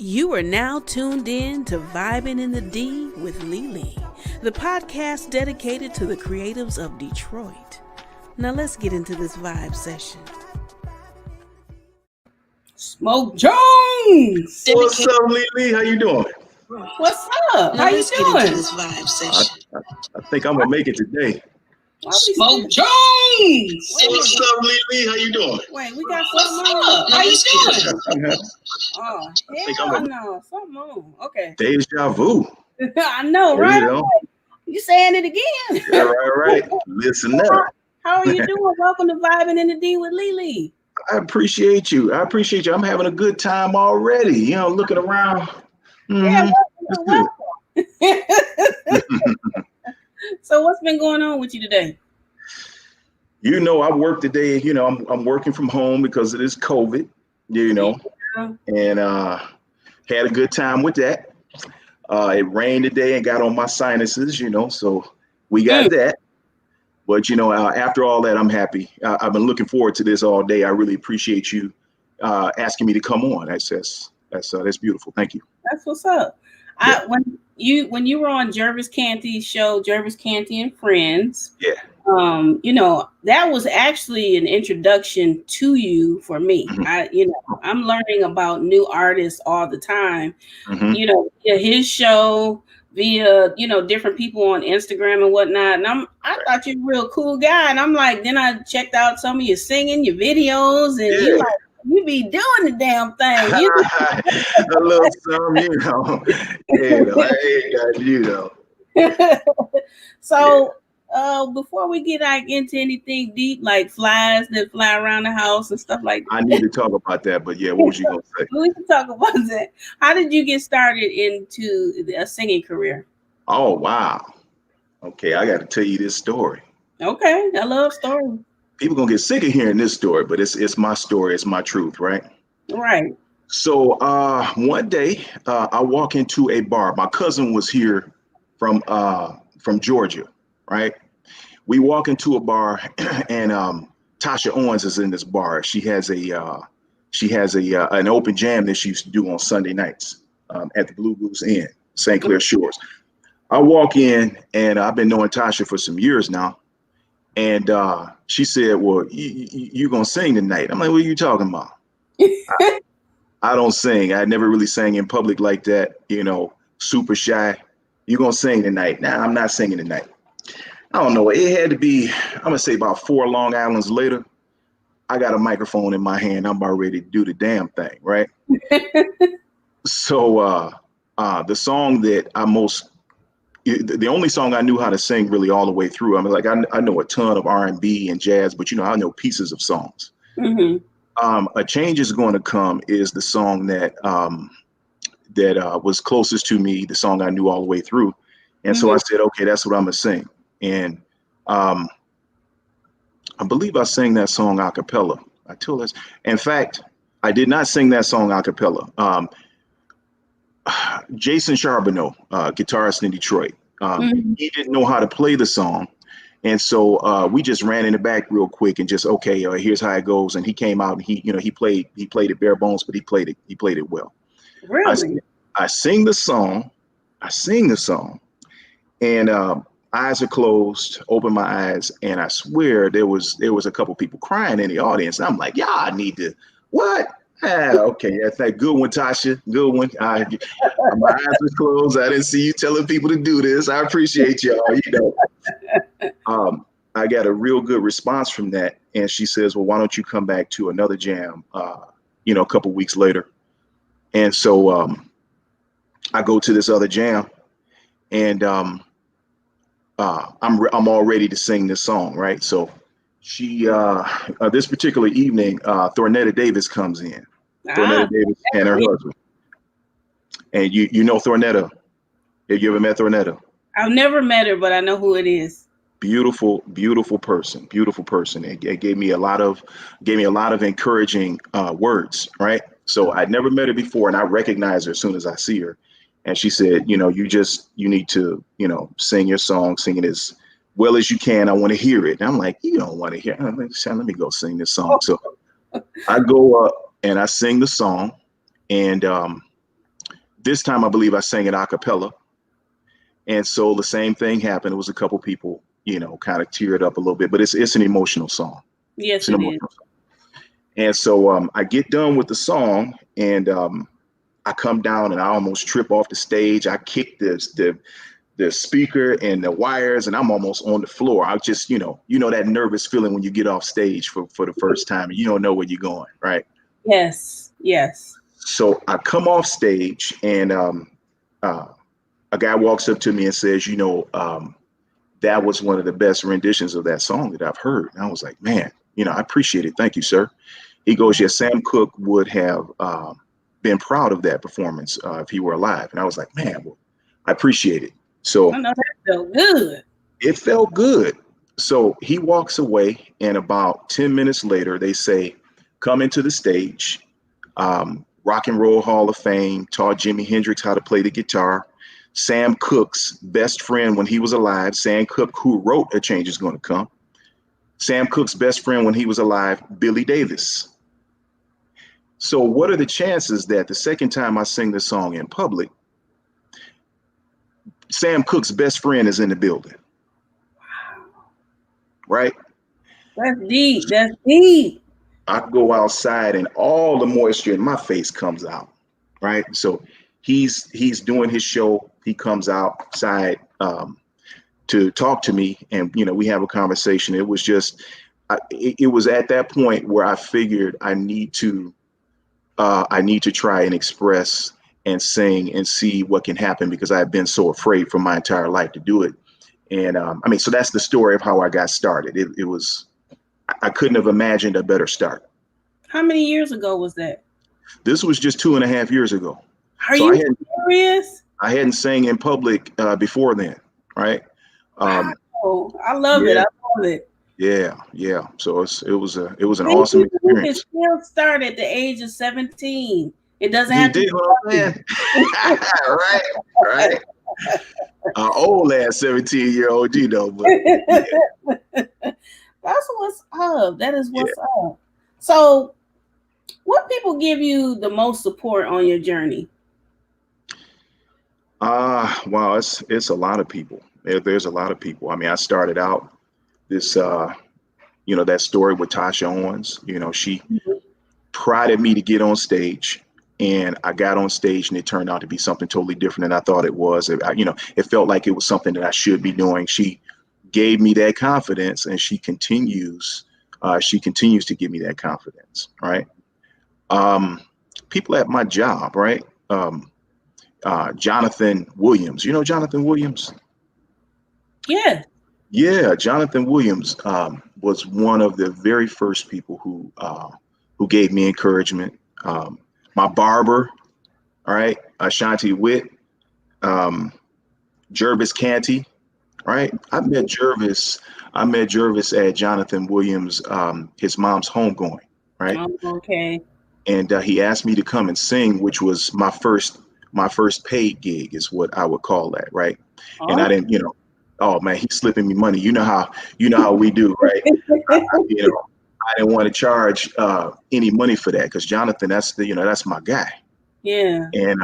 You are now tuned in to Vibin in the D with Lele, the podcast dedicated to the creatives of Detroit. Now let's get into this vibe session. Smoke Jones! What's up, Lele? How you doing? What's up? How you doing? This vibe session. I think I'm gonna make it today. Smoke Jones! What's up, Lele? How you doing? Wait, we got What's something on. up? How you doing? Oh, think hell I'm no. Something on. Okay. Deja vu. I know, There right? you go. You saying it again. Yeah, right. Listen up. How are you doing? Welcome to Vibin in the D with Lele. I appreciate you. I'm having a good time already. You know, looking around. Yeah, It's welcome. So what's been going on with you today? You know, I work today. You know, I'm working from home because it is COVID. You know, and had a good time with that. It rained today and got on my sinuses. You know, so we got that. But, you know, after all that, I'm happy. I've been looking forward to this all day. I really appreciate you asking me to come on. That's beautiful. Thank you. That's what's up. Yeah. When you were on Jervis Canty's show, Jervis Canty and Friends, Yeah. you know, that was actually an introduction to you for me. Mm-hmm. I'm learning about new artists all the time. Mm-hmm. You know, via his show, via, different people on Instagram and whatnot. And I thought you were a real cool guy. And I'm like, then I checked out some of your singing, your videos, and you be doing the damn thing. A little something, So before we get into anything deep, like flies that fly around the house and stuff like that. I need to talk about that, but yeah, what was you gonna say? We can talk about that. How did you get started into a singing career? Oh wow. Okay, I got to tell you this story. Okay, I love stories. People gonna get sick of hearing this story, but it's my story, it's my truth, right? Right. So one day I walk into a bar. My cousin was here from Georgia, right? We walk into a bar and Tasha Owens is in this bar. She has an open jam that she used to do on Sunday nights at the Blue Goose Inn, St. Clair Shores. I walk in and I've been knowing Tasha for some years now. And she said, well, you're going to sing tonight. I'm like, what are you talking about? I don't sing. I never really sang in public like that, super shy. You're going to sing tonight. Nah, I'm not singing tonight. I don't know. It had to be, I'm going to say about 4 Long Islands later. I got a microphone in my hand. I'm about ready to do the damn thing, right? So the song that the only song I knew how to sing really all the way through. I mean, like I know a ton of R&B and jazz, but I know pieces of songs. Mm-hmm. A Change Is Going to Come is the song that was closest to me, the song I knew all the way through. And so I said, okay, that's what I'm gonna sing. And I believe I sang that song a cappella. In fact, I did not sing that song a cappella. Jason Charbonneau, guitarist in Detroit, he didn't know how to play the song. And so we just ran in the back real quick and just, okay, here's how it goes. And he came out and he played it bare bones, but he played it well. Really? I sing the song, and eyes are closed, open my eyes, and I swear there was a couple people crying in the audience. I'm like, yeah, I need to, what? Okay, that's that good one, Tasha. Good one. My eyes were closed. I didn't see you telling people to do this. I appreciate y'all. I got a real good response from that, and she says, "Well, why don't you come back to another jam?" A couple weeks later, and so I go to this other jam, and I'm all ready to sing this song, right? So she this particular evening, Thornetta Davis comes in. Thornetta Davis and her husband. And you know Thornetta. Have you ever met Thornetta? I've never met her, but I know who it is. Beautiful person. It gave me a lot of encouraging words, right? So I'd never met her before, and I recognize her as soon as I see her. And she said, you need to, sing your song, sing it as well as you can. I want to hear it. And I'm like, you don't want to hear it. Let me go sing this song. So I go up and I sing the song, and This time, I believe I sang it a cappella. And so the same thing happened. It was a couple people, kind of teared up a little bit, but it's an emotional song. Yes, It's an it is. emotional song. And so I get done with the song, and I come down and I almost trip off the stage. I kick the speaker and the wires, and I'm almost on the floor. I just, that nervous feeling when you get off stage for the first time and you don't know where you're going, right? Yes, yes. So I come off stage, and a guy walks up to me and says, that was one of the best renditions of that song that I've heard. And I was like, man, I appreciate it. Thank you, sir. He goes, yeah, Sam Cooke would have been proud of that performance if he were alive. And I was like, man, well, I appreciate it. So I know that felt good. It felt good. So he walks away, and about 10 minutes later, they say, come into the stage. Rock and Roll Hall of Fame taught Jimi Hendrix how to play the guitar. Sam Cooke's best friend when he was alive, Sam Cooke, who wrote A Change Is Gonna Come. Sam Cooke's best friend when he was alive, Billy Davis. So what are the chances that the second time I sing this song in public, Sam Cooke's best friend is in the building? Right? That's deep. That's deep. I go outside and all the moisture in my face comes out. Right? So he's doing his show. He comes outside to talk to me, and we have a conversation. It was just, it was at that point where I figured I need to try and express and sing and see what can happen, because I've been so afraid for my entire life to do it. And so that's the story of how I got started. It was, I couldn't have imagined a better start. How many years ago was that? This was just 2.5 years ago. Are you serious? I hadn't sang in public before then, right? I love it. I love it. Yeah. So it was an awesome experience. You can still start at the age of 17. It doesn't have to be right. Old ass 17-year-old, but yeah. That's what's up. That is what's up. So, what people give you the most support on your journey? Wow, it's a lot of people. There's a lot of people. I started out this, that story with Tasha Owens. She prodded me to get on stage, and I got on stage, and it turned out to be something totally different than I thought it was. It felt like it was something that I should be doing. She gave me that confidence, and she continues to give me that confidence. Right. People at my job, right. Jonathan Williams. You know Jonathan Williams? Yeah. Yeah, Jonathan Williams was one of the very first people who gave me encouragement. My barber, all right, Ashanti Witt, Jervis Canty, right? I met Jervis at Jonathan Williams, his mom's homegoing, right? Oh, okay. And he asked me to come and sing, which was my first paid gig, is what I would call that, right? Oh. And I didn't, oh man, he's slipping me money. You know how we do, right? I didn't want to charge any money for that, because Jonathan, that's my guy. Yeah. And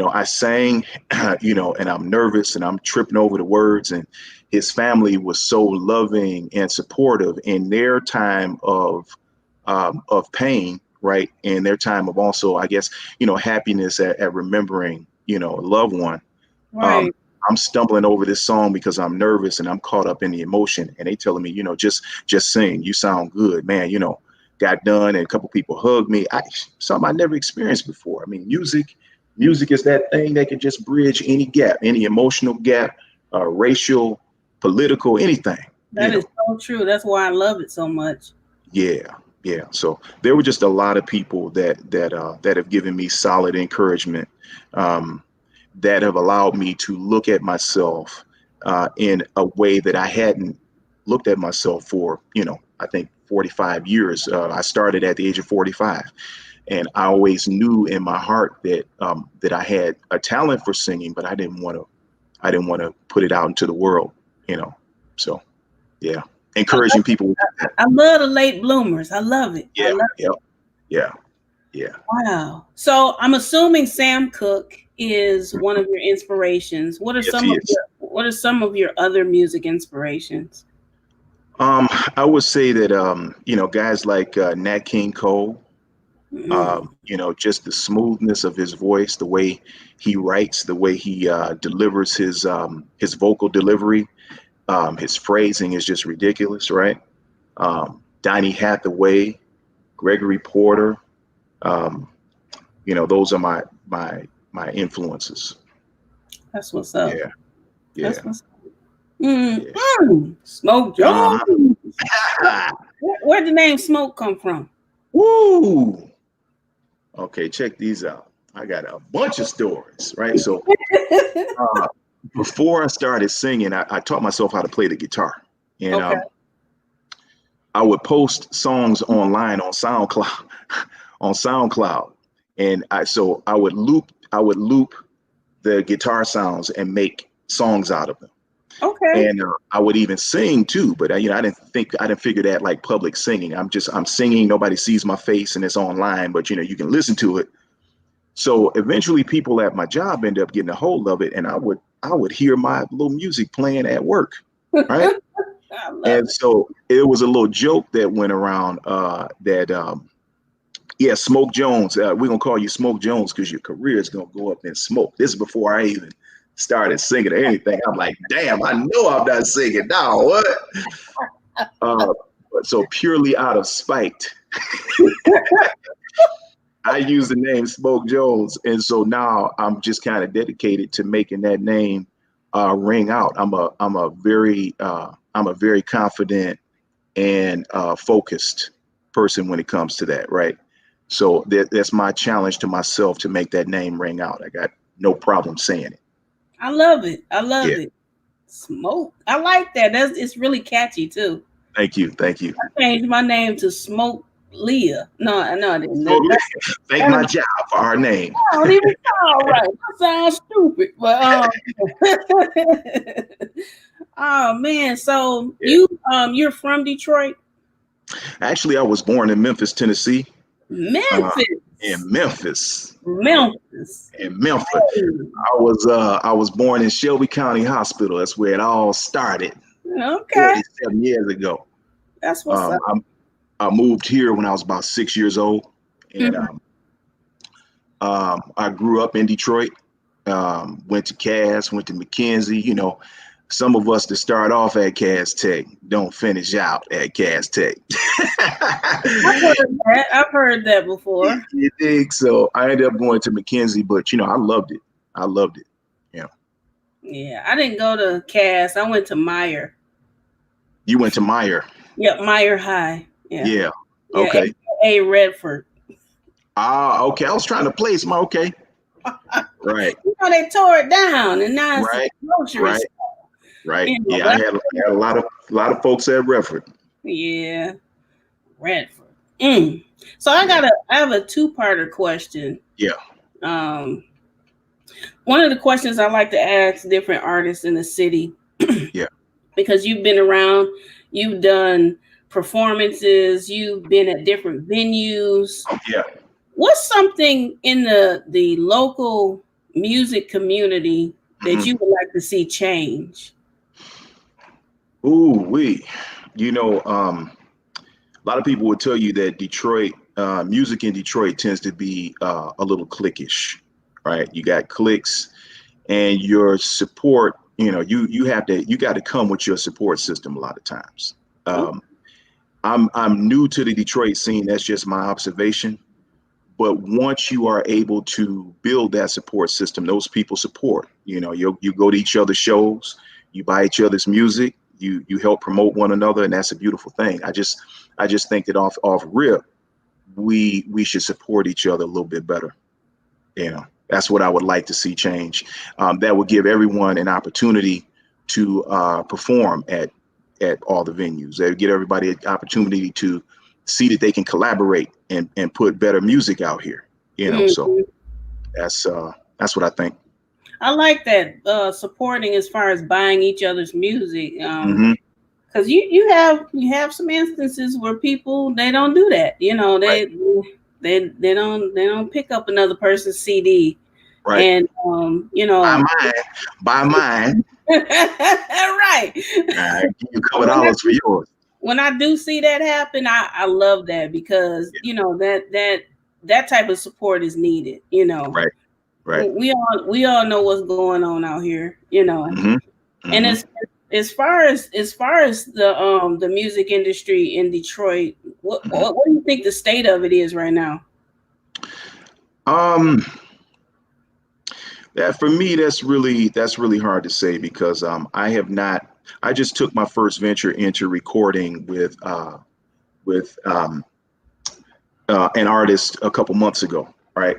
I sang, and I'm nervous and I'm tripping over the words, and his family was so loving and supportive in their time of pain, right? And their time of also, I guess, happiness at remembering, a loved one. Right. I'm stumbling over this song because I'm nervous and I'm caught up in the emotion, and they telling me, just sing. You sound good, man. Got done, and a couple people hugged me. Something I never experienced before. Music is that thing that can just bridge any gap, any emotional gap, racial, political, anything. That is so true. That's why I love it so much. Yeah. So there were just a lot of people that have given me solid encouragement, that have allowed me to look at myself in a way that I hadn't looked at myself for, I think 45 years. I started at the age of 45, and I always knew in my heart that I had a talent for singing, but I didn't want to put it out into the world, So, yeah, encouraging people. I love the late bloomers. I love it. Yeah. Wow. So I'm assuming Sam Cooke is one of your inspirations? What are Yes, he is. some of your other music inspirations? I would say that guys like Nat King Cole. Mm. Just the smoothness of his voice, the way he writes, the way he delivers his vocal delivery, his phrasing is just ridiculous, right? Donny Hathaway, Gregory Porter, um, those are my influences. That's what's up. Yeah, That's yeah, what's up. Mm. yeah. Smoke Jones. Uh-huh. Where'd the name Smoke come from? Woo! Okay, check these out. I got a bunch of stories, right? So uh, before I started singing, I taught myself how to play the guitar, and Okay. I would post songs online on SoundCloud, on SoundCloud, and I would loop the guitar sounds and make songs out of them. Okay. And I would even sing too, but I didn't figure that like public singing. I'm singing, nobody sees my face, and it's online, but you can listen to it. So eventually, people at my job end up getting a hold of it, and I would hear my little music playing at work, right? I love And it. so it was a little joke that went around that yeah, Smoke Jones, we're gonna call you Smoke Jones because your career is gonna go up in smoke. This is before I even started singing or anything. I'm like, damn, I know I'm not singing now. What? Uh, but so purely out of spite, I use the name Smoke Jones, and so now I'm just kind of dedicated to making that name ring out. I'm a very confident and focused person when it comes to that, right? So that's my challenge to myself to make that name ring out. I got no problem saying it. I love it. I Yeah, love it. Smoke. I like that. It's really catchy too. thank you, thank you. I changed my name to Smoke Leah. No, no, I didn't. So thank my job for our name. I don't even sound right. That sounds stupid. But oh man. So Yeah. you're from Detroit? Actually, I was born in Memphis, Tennessee. Uh, Memphis. in Memphis. Memphis. In Memphis. Hey. I was born in Shelby County Hospital. That's where it all started Okay. 47 years ago. That's what's up. I moved here when I was about 6 years old, and Mhm. I grew up in Detroit. Went to Cass, went to McKenzie. Some of us that start off at Cass Tech don't finish out at Cass Tech. I've heard that. I've heard that before. You think so? I ended up going to McKenzie, but I loved it. I loved it. Yeah, I didn't go to Cass. I went to Meyer. You went to Meyer. Yep, Meyer High. Yeah. Yeah. Yeah, Okay. A Redford. Okay. I was trying to place my okay. Right. They tore it down, and now it's Right. a grocery Right. store. Right. But Yeah, I had a lot of folks at Redford. yeah, Redford. So I have a two-parter question. Yeah. Um, one of the questions I like to ask different artists in the city. Yeah. Because you've been around, you've done performances, you've been at different venues. Yeah. What's something in the local music community that you would like to see change? Ooh, a lot of people would tell you that Detroit, music in Detroit tends to be a little cliquish, right? You got cliques, and your support, you got to come with your support system a lot of times. I'm new to the Detroit scene. That's just my observation. But once you are able to build that support system, those people support. You go to each other's shows, you buy each other's music, you help promote one another, and that's a beautiful thing. I just think that off rip, we should support each other a little bit better. That's what I would like to see change. That would give everyone an opportunity to perform at all the venues. They would give everybody an opportunity to see that they can collaborate and put better music out here. So that's what I think. I like that supporting as far as buying each other's music. Mm-hmm. Because you have some instances where people they don't do that. Right. They don't pick up another person's CD Right. And Buy mine. right. All right, give you a couple When I, dollars for yours. when I do see that happen, I love that because that type of support is needed. Right. Right. We all know what's going on out here. Mm-hmm. And Mm-hmm. as far as the music industry in Detroit, what do you think the state of it is right now? Um, that for me, that's really hard to say because I have not. I just took my first venture into recording with an artist a couple months ago. Right.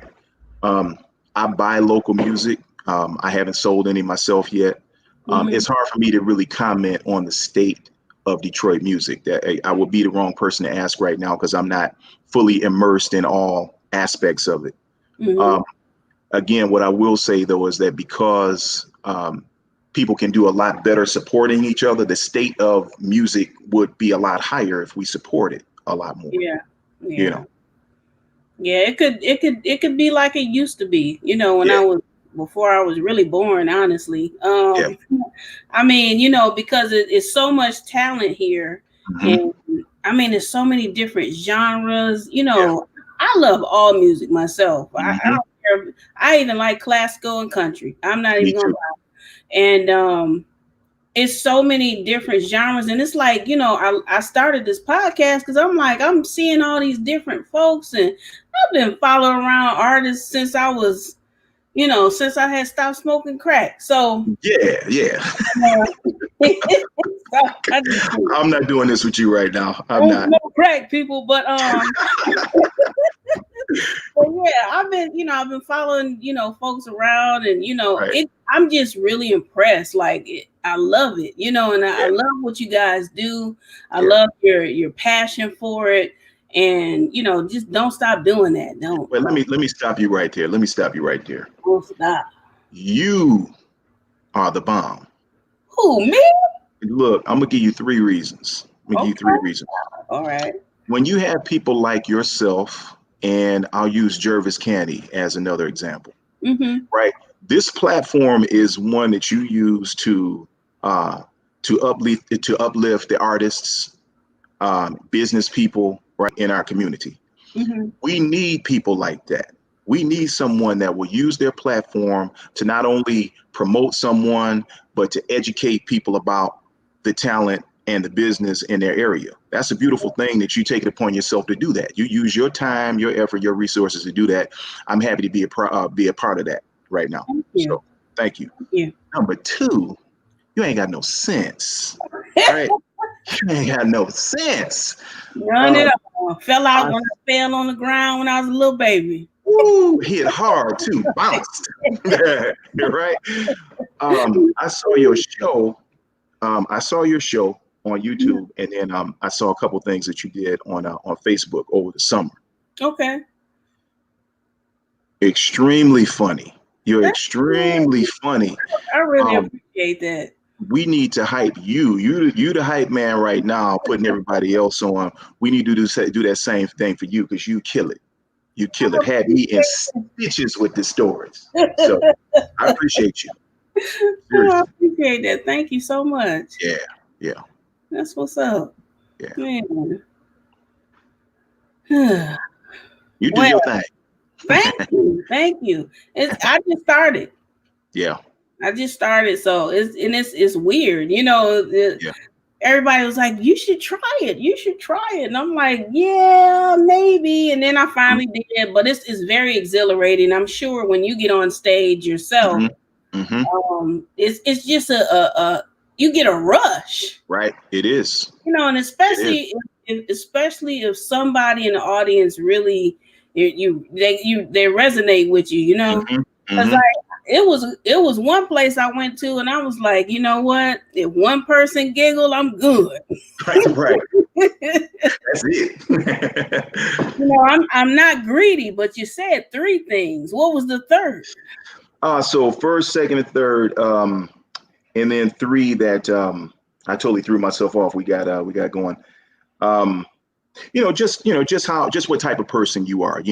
Um, I buy local music. I haven't sold any myself yet. Hmm. It's hard for me to really comment on the state of Detroit music. That I would be the wrong person to ask right now because I'm not fully immersed in all aspects of it. Hmm. Um, Again, what I will say though is that because people can do a lot better supporting each other, the state of music would be a lot higher if we supported a lot more. Yeah, You yeah. know? Yeah, it could be like it used to be, when Yeah, I was before I was really born, honestly. yeah. I mean, because it's so much talent here, Hmm. and I mean, there's so many different genres. Yeah. I love all music myself. I Hmm. don't care. I even like classical and country. I'm not Me even gonna too. lie. And it's so many different genres, and it's like I started this podcast because I'm like I'm seeing all these different folks, and I've been following around artists since I had stopped smoking crack. So, Yeah, yeah. so I just I'm not doing this with you right now. I'm don't not. smoke crack, people, but yeah, I've been following, folks around, and Right. I'm just really impressed. Like, I love it, and I Yeah, love what you guys do. I yeah. love your passion for it, and just don't stop doing that. Don't Well, let don't, me let me stop you right there. Let me stop you right there. don't stop. You are the bomb. Who, me? Look, I'm gonna give you three reasons. I'm gonna give you three Okay, reasons. all right. When you have people like yourself, and I'll use Jervis Candy as another example, Mm-hmm. right? This platform is one that you use uh, to uplift the artists, business people, right, in our community. Mm-hmm. We need people like that. We need someone that will use their platform to not only promote someone, but to educate people about the talent and the business in their area. That's a beautiful thing that you take it upon yourself to do that. You use your time, your effort, your resources to do that. I'm happy to be a part of that right now. Thank you. So thank you. Thank you. Number two, you ain't got no sense, right? You ain't got no sense. None Um, at all. Fell out I when I fell on the ground when I was a little baby. Woo, hit hard too, bounced. Right? I saw your show. I saw your show on YouTube, and then I saw a couple things that you did on Facebook over the summer. Okay. Extremely funny. You're Thank you. extremely funny. I really Um, appreciate that. we need to hype you. You the hype man right now, putting everybody else on. We need to do that same thing for you because you kill it. You kill it. Had me in stitches with the stories. So I appreciate you. Oh, I Seriously. appreciate that. Thank you so much. Yeah. Yeah. That's what's up. Yeah. Man. You do your Well, thing. thank you. Thank you. I just started. Yeah. So it's weird. Yeah. Everybody was like, "You should try it. You should try it." And I'm like, "Yeah, maybe." And then I finally did, but it's very exhilarating. I'm sure when you get on stage yourself, Mm-hmm. Mm-hmm. it's just a you get a rush, Right. It is. and It is. especially if somebody in the audience really they resonate with you, Mm-hmm. because Mm-hmm. it was one place I went to, and I was like, you know what? If one person giggle, I'm good. Right. Right. That's it. I'm not greedy, but you said three things. What was the third? So first, second, and third, and then three that I totally threw myself off. We got going. Um, just just what type of person you are.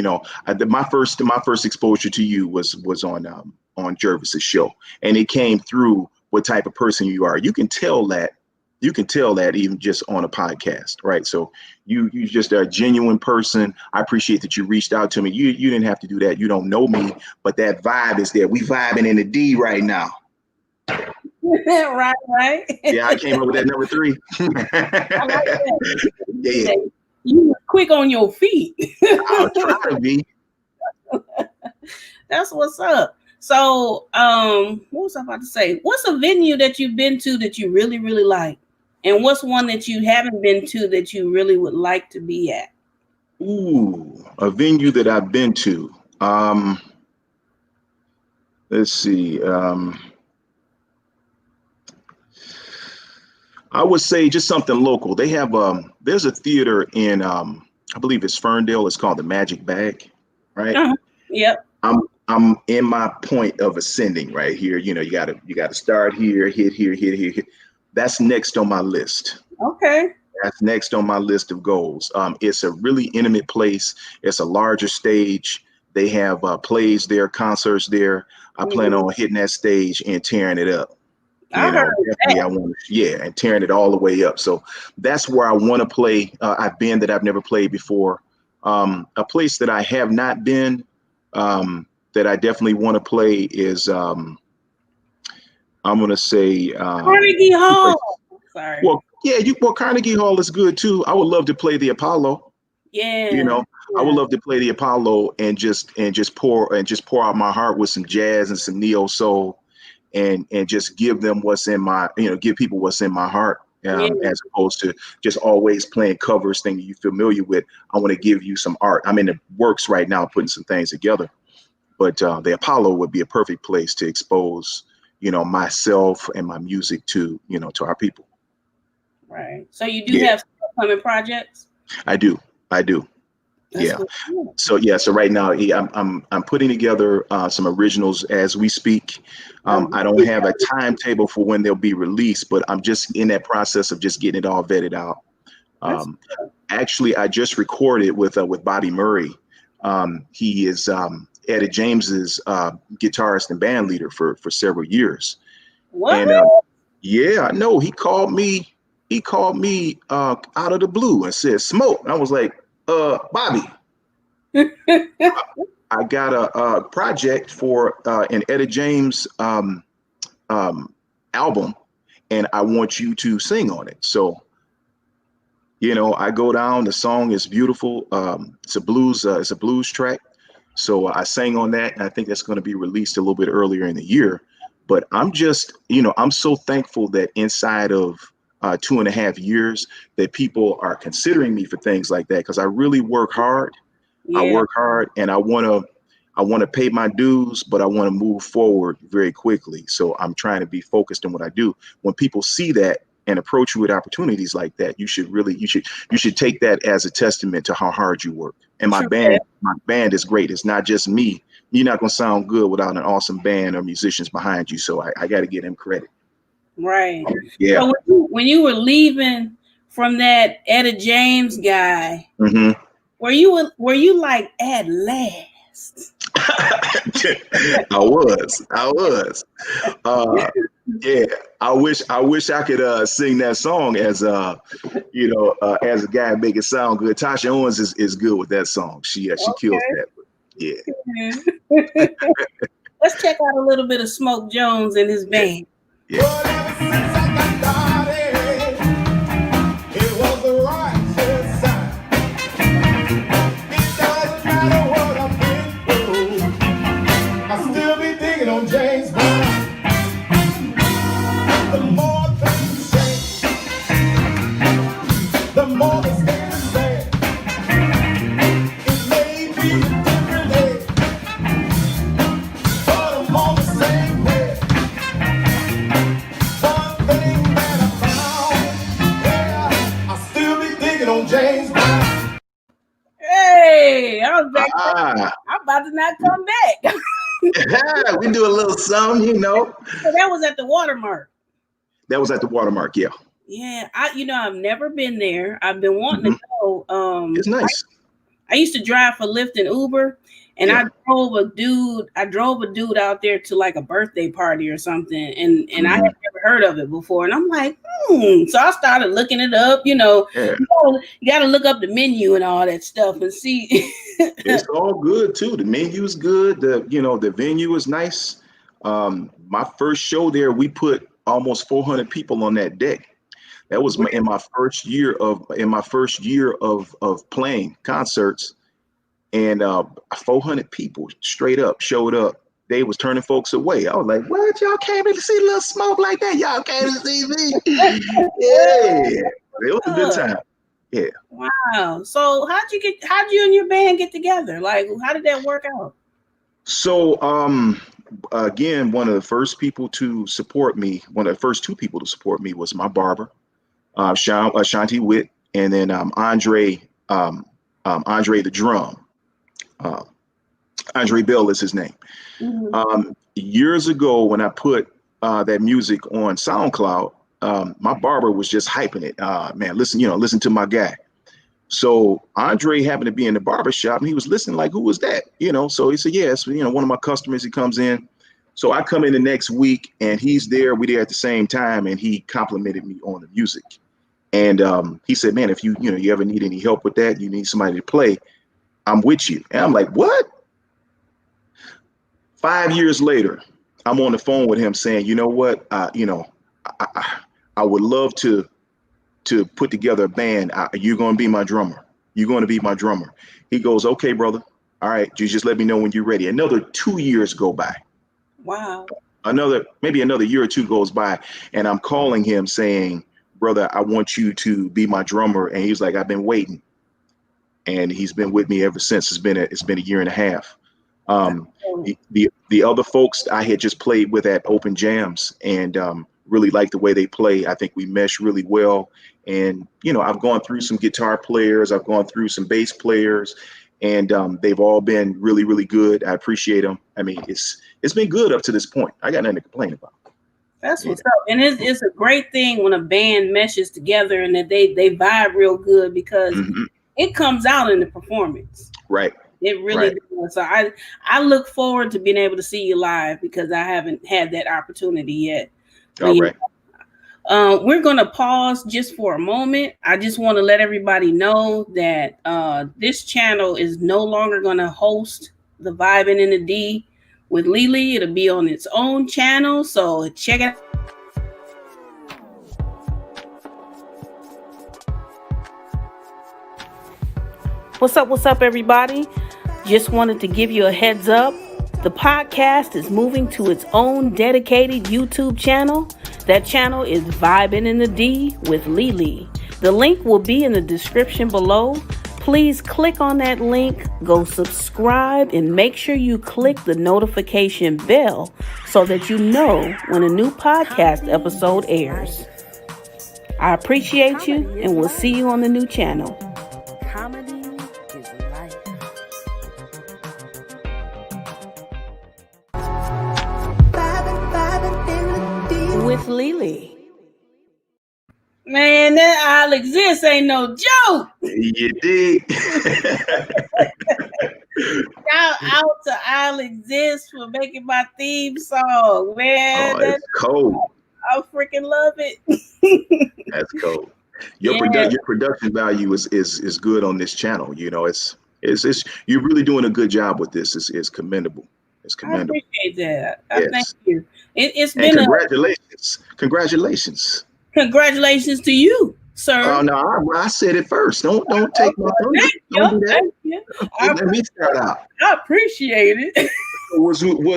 My first exposure to you was on Jervis's show, and it came through what type of person you are. You can tell that. You can tell that even just on a podcast, right? So you just are a genuine person. I appreciate that you reached out to me. You didn't have to do that. You don't know me, but that vibe is there. We vibing in the D right now. Right. Yeah, I came up with that number 3. I like that. Yeah. You were quick on your feet. I'll try to be. That's what's up. So, what was I about to say? What's a venue that you've been to that you really, really like? And what's one that you haven't been to that you really would like to be at? Ooh, a venue that I've been to. Let's see. I would say just something local. They have there's a theater in I believe it's Ferndale. It's called the Magic Bag, right? Yep. I'm in my point of ascending right here. You gotta start here, hit here, hit here, hit. That's next on my list. Okay. That's next on my list of goals. It's a really intimate place. It's a larger stage. They have plays there, concerts there. I plan on hitting that stage and tearing it up. Definitely I want to, and tearing it all the way up. So that's where I want to play. I've been that I've never played before. A place that I have not been, that I definitely want to play is I'm gonna say Carnegie Hall. Sorry. Well, Carnegie Hall is good too. I would love to play the Apollo. Yeah. I would love to play the Apollo and just pour out my heart with some jazz and some neo soul, and just give them what's in my, give people what's in my heart, as opposed to just always playing covers, things you're familiar with. I want to give you some art. I'm in the works right now, putting some things together, but the Apollo would be a perfect place to expose, myself and my music to our people. Right. So you do have some upcoming projects? I do. That's cool. So right now I'm putting together some originals as we speak. I don't have a timetable for when they'll be released, but I'm just in that process of just getting it all vetted out. Actually, I just recorded with Bobby Murray. He is Etta James's guitarist and band leader for several years. What? And no, he called me out of the blue and said, "Smoke." And I was like, Bobby, I got a project for an Etta James album, and I want you to sing on it. So, I go down. The song is beautiful. It's a blues track. So I sang on that, and I think that's going to be released a little bit earlier in the year. But I'm just, I'm so thankful that inside of 2.5 years that people are considering me for things like that, because I really work hard. I work hard, and I want to pay my dues, but I want to move forward very quickly. So I'm trying to be focused on what I do. When people see that and approach you with opportunities like that, you should take that as a testament to how hard you work. And my band is great. It's not just me. You're not going to sound good without an awesome band or musicians behind you. So I got to give them credit. Right. Yeah. So when you were leaving from that Etta James guy, were you like at last? I was. Yeah. I wish I could sing that song as as a guy and make it sound good. Tasha Owens is good with that song. She kills that. Yeah. Let's check out a little bit of Smoke Jones and his band. Yeah. Well, ever since I got started, it was the right side. It doesn't matter what I've been through, I still be digging on James Brown. The more things change, the more they stay the same. It may be a different day, but I'm on the same way. James Brown. Hey, I'm about to not come back. We do a little something, So that was at the Watermark. That was at the Watermark, yeah. Yeah, I've never been there. I've been wanting to go. It's nice. I used to drive for Lyft and Uber, and Yeah. I drove a dude out there to like a birthday party or something, and I had never heard of it before, and I'm like, So I started looking it up. Yeah. You got to look up the menu and all that stuff and see. It's all good too. The menu is good. The venue is nice. My first show there, we put almost 400 people on that deck. That was in my first year of playing concerts, and 400 people straight up showed up. They was turning folks away. I was like, "What? Y'all came in to see Little Smoke like that? Y'all came to see me?" Yeah, it was a good time. Yeah. Wow. So how'd you and your band get together? Like, how did that work out? So, again, one of the first people to support me, one of the first two people to support me was my barber, Shanti Witt, and then Andre the drum. Andre Bell is his name. Years ago, when I put that music on SoundCloud, my barber was just hyping it. Man, listen to my guy. So Andre happened to be in the barber shop, and he was listening like, who was that? So he said, yes, one of my customers. He comes in. So I come in the next week, and he's there. We there at the same time, and he complimented me on the music. And he said, man, if you ever need any help with that, you need somebody to play, I'm with you. And I'm like, what? 5 years later, I'm on the phone with him saying, you know what? I would love to put together a band. You're going to be my drummer. You're going to be my drummer. He goes, okay, brother. All right. You just let me know when you're ready. Another 2 years go by. Wow. Maybe another year or two goes by. And I'm calling him saying, brother, I want you to be my drummer. And he's like, I've been waiting. And he's been with me ever since. It's been a year and a half. The other folks I had just played with at open jams, and really like the way they play. I think we mesh really well. And I've gone through some guitar players, I've gone through some bass players, and they've all been really, really good. I appreciate them. I mean, it's been good up to this point. I got nothing to complain about. That's what's up. And it's a great thing when a band meshes together and that they vibe real good, because it comes out in the performance. Right. It really does. So I look forward to being able to see you live, because I haven't had that opportunity yet. All right. We're going to pause just for a moment. I just want to let everybody know that this channel is no longer going to host the Vibin in the D with Lele. It'll be on its own channel. So check it out. What's up, everybody? Just wanted to give you a heads up. The podcast is moving to its own dedicated YouTube channel. That channel is Vibin in the D with Lele. The link will be in the description below. Please click on that link, go subscribe, and make sure you click the notification bell so that you know when a new podcast episode airs. I appreciate you, and we'll see you on the new channel. Comedy is life. With Lele. Man, that I'll exist ain't no joke. You dig? Shout out to I'll Exist for making my theme song, man. Oh, that's cold. I freaking love it. That's cold. Your production value is good on this channel. It's you're really doing a good job with this. It's commendable. It's commendable. I appreciate that. Yes. Thank you. It's and been congratulations. Congratulations to you, sir. Oh no, I said it first. Don't take my thunder. Don't do that. Let me start out. I appreciate it.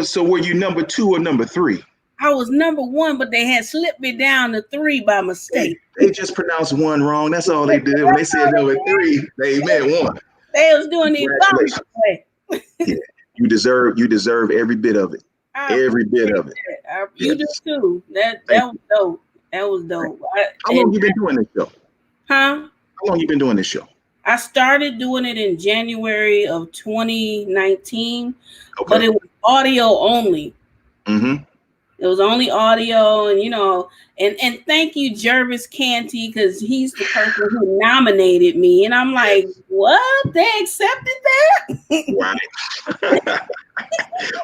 So were you number 2 or number 3? I was number 1, but they had slipped me down to 3 by mistake. They just pronounced 1 wrong. That's all they did. When they said number 3, they meant 1. They was doing the abomination. Yeah, you deserve every bit of it. Every bit of it. You do too. That was dope. That was dope. How long you been doing this show? Huh? How long you been doing this show? I started doing it in January of 2019, but it was audio only. Mm-hmm. It was only audio, and and thank you, Jervis Canty, because he's the person who nominated me. And I'm like, what? They accepted that? Right.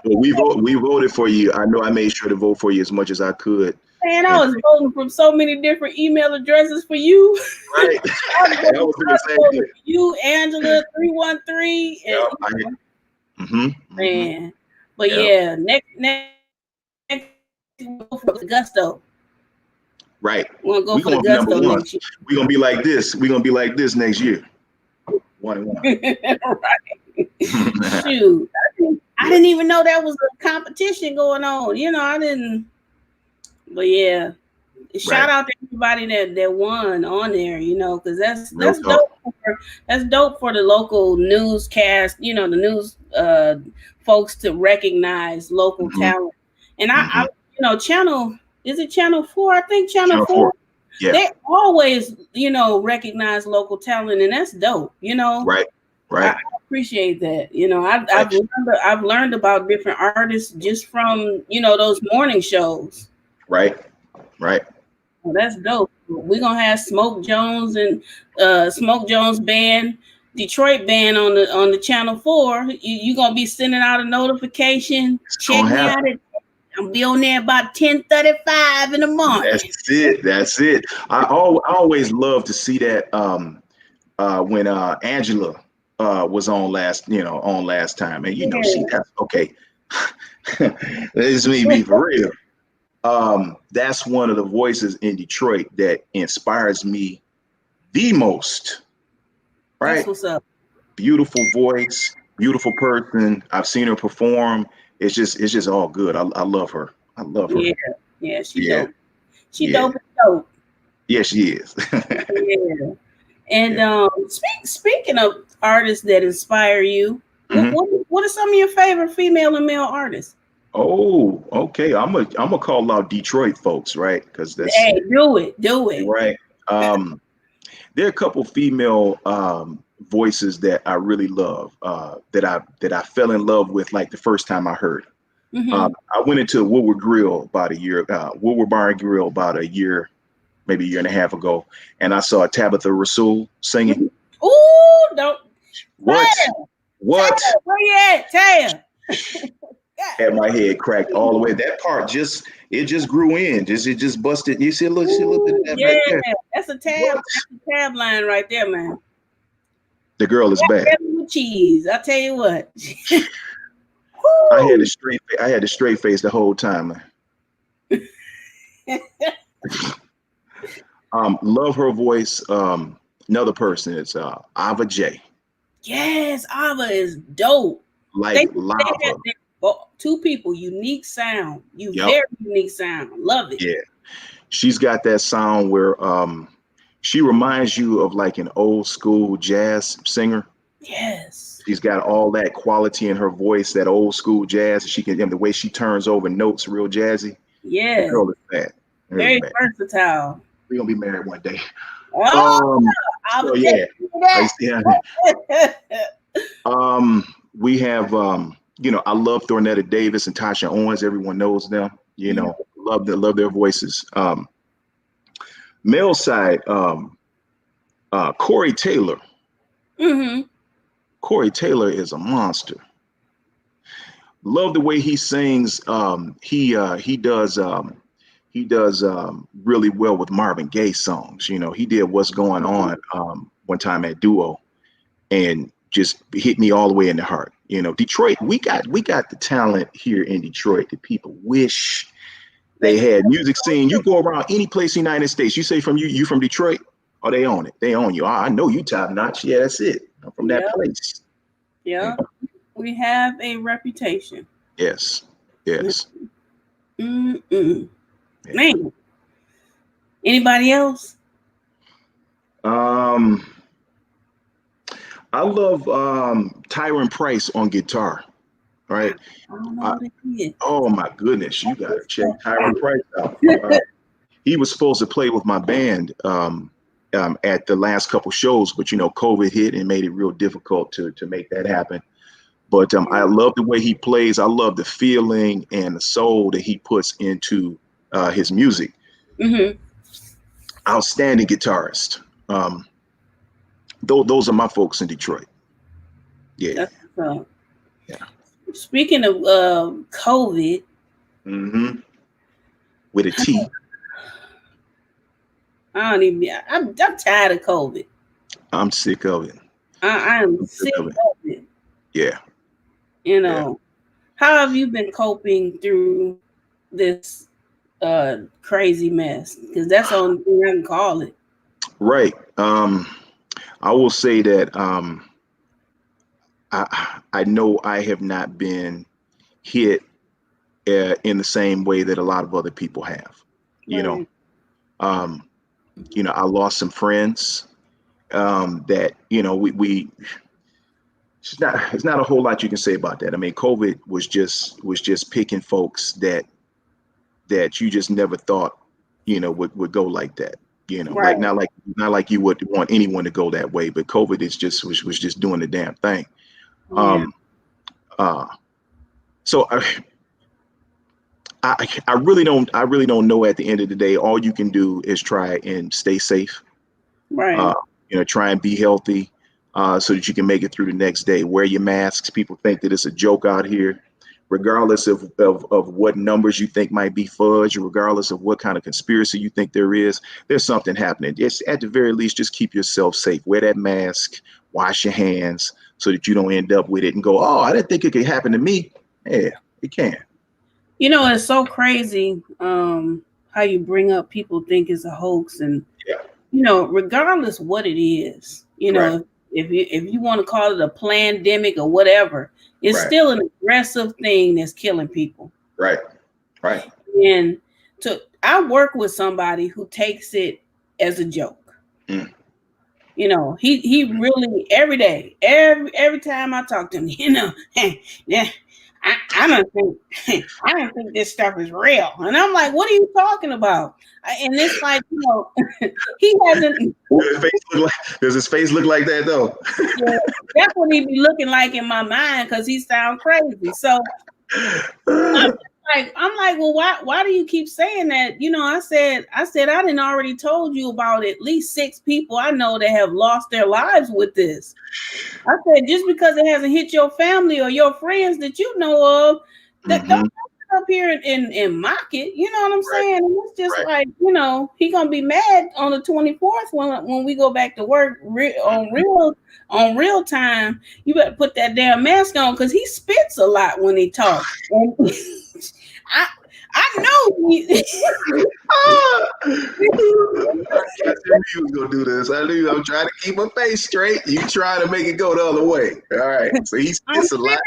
Well, we voted for you. I know I made sure to vote for you as much as I could. Man, I was voting from so many different email addresses for you. Right. I was voting for you, Angela 313. Man. But yeah, next we'll go for the gusto. Right. We're gonna go for the gusto next year. We're gonna be like this. We're gonna be like this next year. 1-1. Right. Shoot. I didn't even know that was a competition going on. I didn't. But yeah. Shout out to everybody that won on there, because that's dope. That's dope for the local newscast, the news folks to recognize local talent. And I channel, is it Channel 4? I think Channel 4. Yeah. They always, recognize local talent, and that's dope, Right. I appreciate that. I've learned about different artists just from, those morning shows. Right. Well, that's dope. We're gonna have Smoke Jones and Smoke Jones band, Detroit band on the Channel 4. You gonna be sending out a notification. Check me out. I'll be on there about 10:35 in the morning. That's it. I always love to see that when Angela was on last time, and see that's okay. This may be for real. That's one of the voices in Detroit that inspires me the most. Right? That's what's up. Beautiful voice, beautiful person. I've seen her perform. It's just all good. I love her. I love her. Yeah, she dope. She dope. Yeah, she is. Yeah. And speaking of artists that inspire you, what are some of your favorite female and male artists? Oh, okay. I'm gonna call out Detroit folks, right? Because that's do it. Right. There are a couple female voices that I really love. That I fell in love with like the first time I heard. I went into Woodward Grill about a year. Woodward Bar and Grill about a year, maybe a year and a half ago, and I saw Tabitha Rasul singing. Ooh, don't. What? Where you at, Taya? Had my head cracked all the way. That part just grew in. It just busted. You see a little bit of that right there. That's a tab. That's a tab line right there, man. The girl is bad. With cheese. I tell you what. I had a straight face the whole time. Love her voice. Another person is Ava J. Yes, Ava is dope. Like lava. Two people, unique sound. Very unique sound. Love it. Yeah. She's got that sound where she reminds you of like an old school jazz singer. Yes. She's got all that quality in her voice, that old school jazz. And the way she turns over notes, real jazzy. Yeah. The girl is bad. Very versatile. We're gonna be married one day. We have I love Thornetta Davis and Tasha Owens. Everyone knows them. Love their voices. Male side, Corey Taylor. Corey Taylor is a monster. Love the way he sings. He does really well with Marvin Gaye songs. He did What's Going On one time at Duo, and just hit me all the way in the heart. Detroit, we got the talent here in Detroit that people wish they had. Music scene, you go around any place in the United States, you say you from Detroit, oh, they own it. They own you. I know you top notch. Yeah, that's it. I'm from that place. Yeah. We have a reputation. Yes. Man. Anybody else? I love Tyron Price on guitar. Right? Oh my goodness, you gotta check Tyron Price out. He was supposed to play with my band at the last couple shows, but COVID hit and made it real difficult to make that happen. But I love the way he plays. I love the feeling and the soul that he puts into his music. Mm-hmm. Outstanding guitarist. Those are my folks in Detroit. Yeah. Yeah. Speaking of COVID, with a T. I'm tired of COVID. I'm sick of it. I'm sick of it. Yeah. You know, how have you been coping through this crazy mess? Because that's the only thing I can call it. Right. I will say that I know I have not been hit in the same way that a lot of other people have. You know, I lost some friends that we it's not a whole lot you can say about that. I mean, COVID was just picking folks that you just never thought would go like that. Like not like you would want anyone to go that way, but COVID was just doing the damn thing. So I really don't know. At the end of the day, all you can do is try and stay safe. Right. Try and be healthy so that you can make it through the next day. Wear your masks. People think that it's a joke out here, regardless of what numbers you think might be fudge, or regardless of what kind of conspiracy you think there's something happening. It's at the very least, just keep yourself safe. Wear that mask, wash your hands so that you don't end up with it and go, oh, I didn't think it could happen to me. Yeah, it can. It's so crazy how you bring up people think it's a hoax, and regardless what it is, if you want to call it a pandemic or whatever, it's still an aggressive thing that's killing people. Right. And I work with somebody who takes it as a joke. He really every day, every time I talk to him, I don't think this stuff is real. And I'm like, what are you talking about? And it's like, he hasn't. Does his face look like that though? Yeah, that's what he be looking like in my mind, because he sounds crazy. So I'm like, well, why do you keep saying that? I said I didn't already told you about at least 6 people I know that have lost their lives with this. I said, just because it hasn't hit your family or your friends that you know of, that don't come up here and mock it. You know what I'm saying? And it's just like, he gonna be mad on the 24th when we go back to work on real time. You better put that damn mask on, because he spits a lot when he talks. And I know he was gonna do this. I knew. I'm trying to keep my face straight. You trying to make it go the other way. All right. So he spits a lot.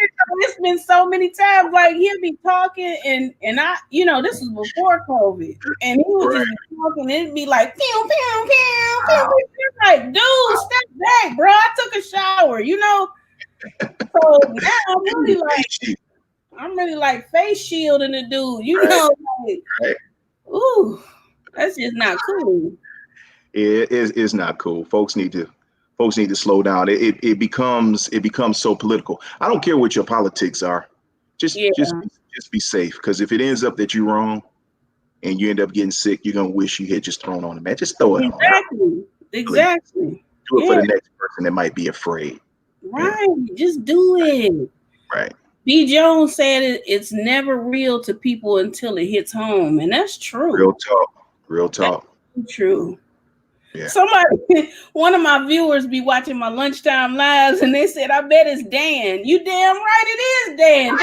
It's been so many times. Like, he'll be talking and I, this was before COVID, and he would just be talking. And it'd be like, pew, pew, pew, pew, pew. Like, dude, step back, bro. I took a shower. So now I'm really like face shielding the dude. Ooh, that's just not cool. It's not cool. Folks need to slow down. It becomes so political. I don't care what your politics are. Just be safe. Because if it ends up that you're wrong and you end up getting sick, you're gonna wish you had just thrown on the mat. Just throw it on. Exactly. Do it for the next person that might be afraid. Right. Just do it. Right. B. Jones said it's never real to people until it hits home, and that's true. Real talk. That's true. Yeah. One of my viewers be watching my lunchtime lives, and they said, "I bet it's Dan." You damn right, it is Dan.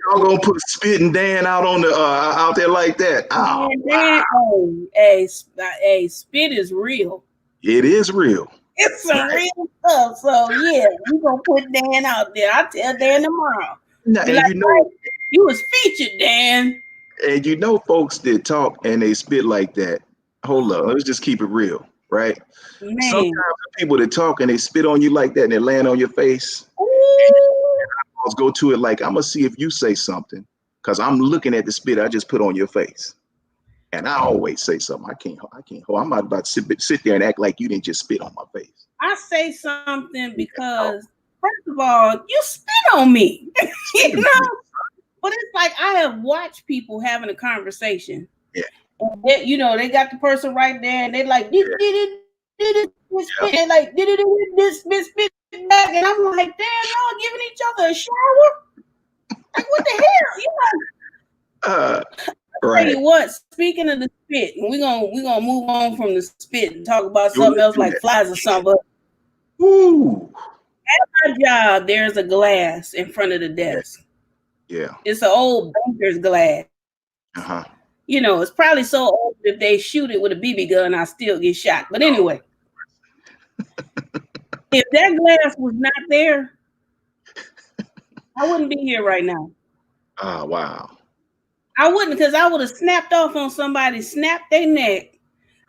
Y'all gonna put spitting Dan out on the out there like that? Oh, Dan, hey, spit is real. It is real. It's some real stuff. So yeah, we gonna put Dan out there. I'll tell Dan tomorrow. Now, you was featured, Dan. And folks that talk and they spit like that. Hold up, let's just keep it real, right? Man. Sometimes people that talk and they spit on you like that and they land on your face. Let's go to it like, I'm gonna see if you say something, because I'm looking at the spit I just put on your face. And I always say something. I can't. I'm not about to sit there and act like you didn't just spit on my face. I say something because first of all, you spit on me. You know? But it's like I have watched people having a conversation. Yeah. And they, you know, they got the person right there and they like, did like, did this spit back. And I'm like, damn, y'all giving each other a shower? Like, what the hell? You know? Right. Tell you what, speaking of the spit, we're gonna move on from the spit and talk about something else like flies or something. Ooh. At my job, there's a glass in front of the desk. Yeah. It's an old banker's glass. Uh-huh. You know, it's probably so old that if they shoot it with a BB gun, I still get shot. But anyway, if that glass was not there, I wouldn't be here right now. Oh, wow. I wouldn't, because I would have snapped off on somebody, snapped their neck.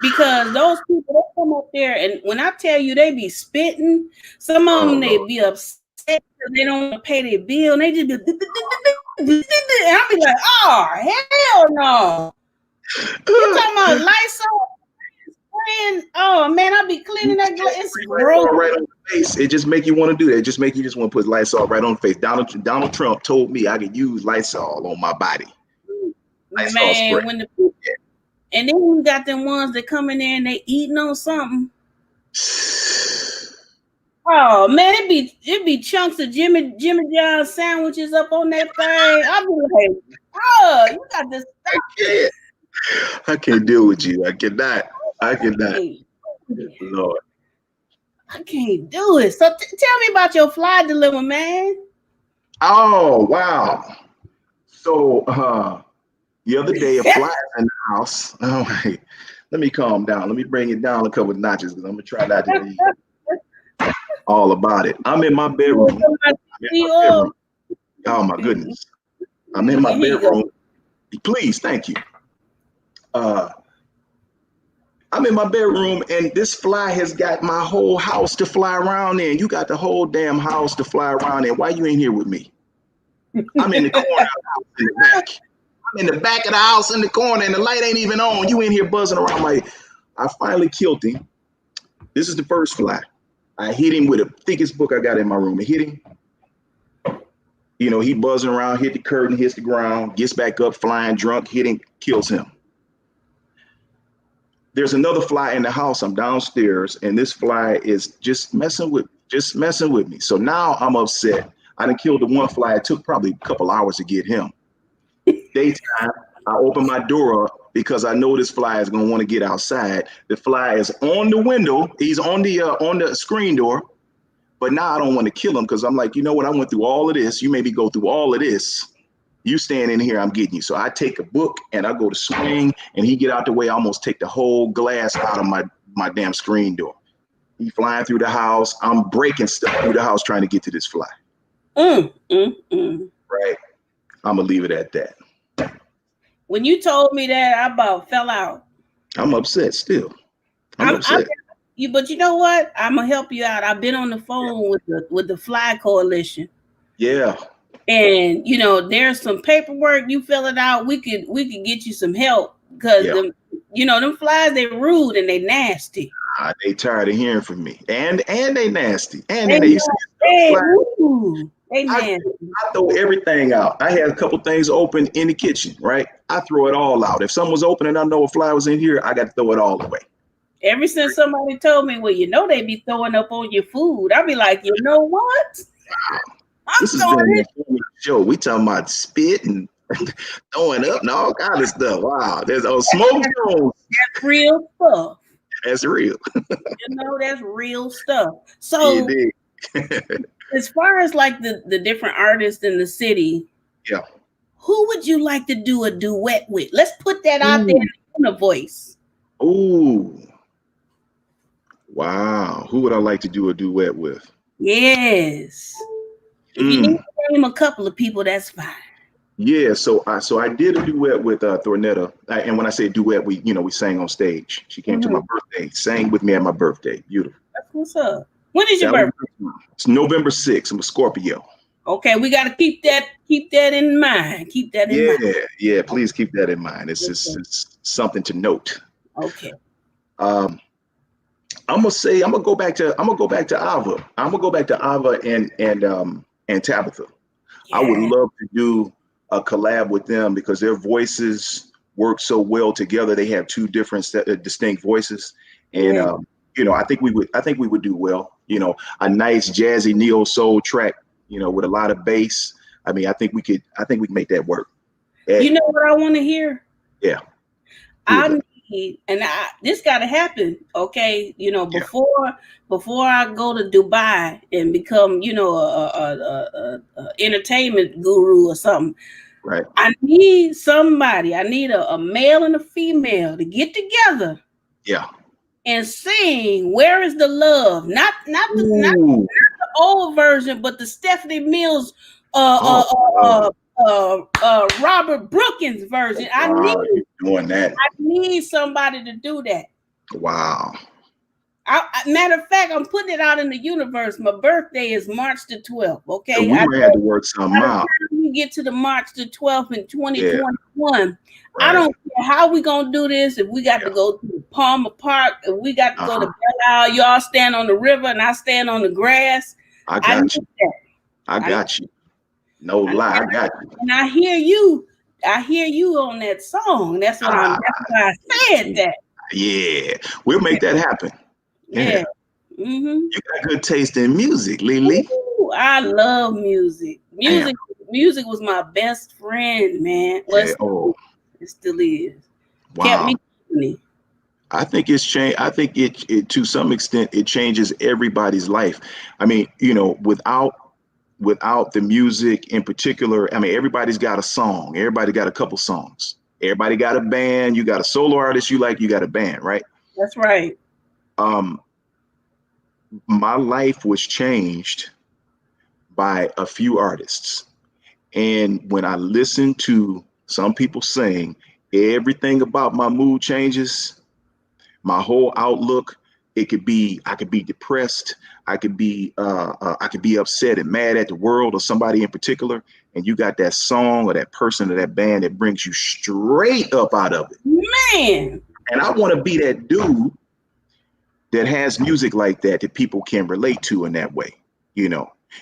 Because those people, they come up there, and when I tell you they be spitting, some of them, they be upset because they don't want to pay their bill, and they just be, and I'll be like, oh, hell no. You talking about Lysol? Oh, man, I'll be cleaning that glass. It's gross. Right on the face. It just make you want to do that. It just make you just want to put Lysol right on the face. Donald Trump told me I could use Lysol on my body. Lysol Man, spray. when the people, and then you got them ones that come in there and they eating on something. Oh man, it be chunks of Jimmy John's sandwiches up on that thing. I'll be like, oh, you got this stuff. I can't deal with you. I cannot. Lord. I can't do it. So tell me about your fly dilemma, man. Oh wow. So the other day, a fly in the house. Oh, wait. Let me calm down. Let me bring it down a couple of notches because I'm going to try not to be all about it. I'm in my bedroom. Oh, my goodness. I'm in my bedroom. Please, thank you. I'm in my bedroom, and this fly has got my whole house to fly around in. You got the whole damn house to fly around in. Why you ain't here with me? I'm in the corner of the house in the back. In the back of the house in the corner and the light ain't even on. You in here buzzing around. I finally killed him. This is the first fly. I hit him with the thickest book I got in my room. I hit him. You know, he buzzing around, hit the curtain, hits the ground, gets back up, flying drunk, hitting, kills him. There's another fly in the house. I'm downstairs, and this fly is just messing with me. So now I'm upset. I done killed the one fly. It took probably a couple hours to get him. Daytime, I open my door up because I know this fly is gonna want to get outside. The fly is on the window. He's on the screen door. But now I don't want to kill him because I'm like, you know what? I went through all of this. You made me go through all of this. You stand in here, I'm getting you. So I take a book and I go to swing, and he get out the way. I almost take the whole glass out of my damn screen door. He flying through the house. I'm breaking stuff through the house trying to get to this fly. Right. I'm gonna leave it at that. When you told me that, I about fell out. I'm upset still. I'm upset. But you know what? I'm gonna help you out. I've been on the phone with the Fly Coalition. Yeah. And you know, there's some paperwork. You fill it out. We could get you some help because them flies, they rude and they nasty. They tired of hearing from me, and they nasty, and they nasty. I throw everything out. I had a couple things open in the kitchen, right? I throw it all out. If something was open and I know a fly was in here, I got to throw it all away. Ever since somebody told me, well, you know, they be throwing up on your food, I'll be like, you know what? This has been a show. We talking about spit and throwing up and all kind of stuff. Wow, there's smoke zones. That's real stuff. That's real. You know, that's real stuff. So as far as like the different artists in the city, who would you like to do a duet with? Let's put that out there in a voice. Ooh. Wow. Who would I like to do a duet with? Yes. If you need to name a couple of people, that's fine. Yeah, so I did a duet with Thornetta, and when I say duet, we sang on stage. She came to my birthday, sang with me at my birthday. Beautiful. That's what's up. When is your birthday? It's November 6th. I'm a Scorpio. Okay, we got to keep that in mind. Keep that in mind. Yeah. Please keep that in mind. It's something to note. Okay. I'm gonna say I'm gonna go back to Ava. I'm gonna go back to Ava and Tabitha. I would Yeah. love to do a collab with them because their voices work so well together. They have two different distinct voices, and Yeah. I think we would do well. A nice jazzy neo soul track, with a lot of bass. I mean, I think we can make that work. You Hey, know what I want to hear? yeah, who is I it? need, and this got to happen, okay? Yeah, Before I go to Dubai and become, a entertainment guru or something. right. I need somebody. I need a male and a female to get together Yeah. and sing "Where Is the Love?" Not Ooh. the old version, but the Stephanie Mills, Oh, oh, Robert Brookins version. wow, you're doing that. I need somebody to do that. Wow. Matter of fact, I'm putting it out in the universe. My birthday is March the 12th. So Okay, we might have to work something by the out. time we get to the March the 12th in Yeah, 2021, I right. don't care how we gonna do this. If we got to Yeah. go to Palmer Park, if we got to go to Uh-huh. Belle Isle, y'all stand on the river and I stand on the grass. I I need got you. that. I got you. No lie, I got you. And I hear you. I hear you on that song. That's what Ah, That's why I said that. yeah. We'll make that happen. Yeah. Yeah. Mm-hmm. You got good taste in music, Lele. Ooh, I love music. Damn. Music was my best friend, man. Well, Yeah. Oh, it still is. Kept wow. me company. I think it's changed. I think it to some extent it changes everybody's life. I mean, without the music in particular, I mean, everybody's got a song. Everybody got a couple songs. Everybody got a band. You got a solo artist you like. You got a band, right? That's right. Um, my life was changed by a few artists, and when I listen to some people sing, everything about my mood changes. My whole outlook. I could be depressed. I could be upset and mad at the world or somebody in particular. And you got that song or that person or that band that brings you straight up out of it. Man. And I want to be that dude that has music like that people can relate to in that way.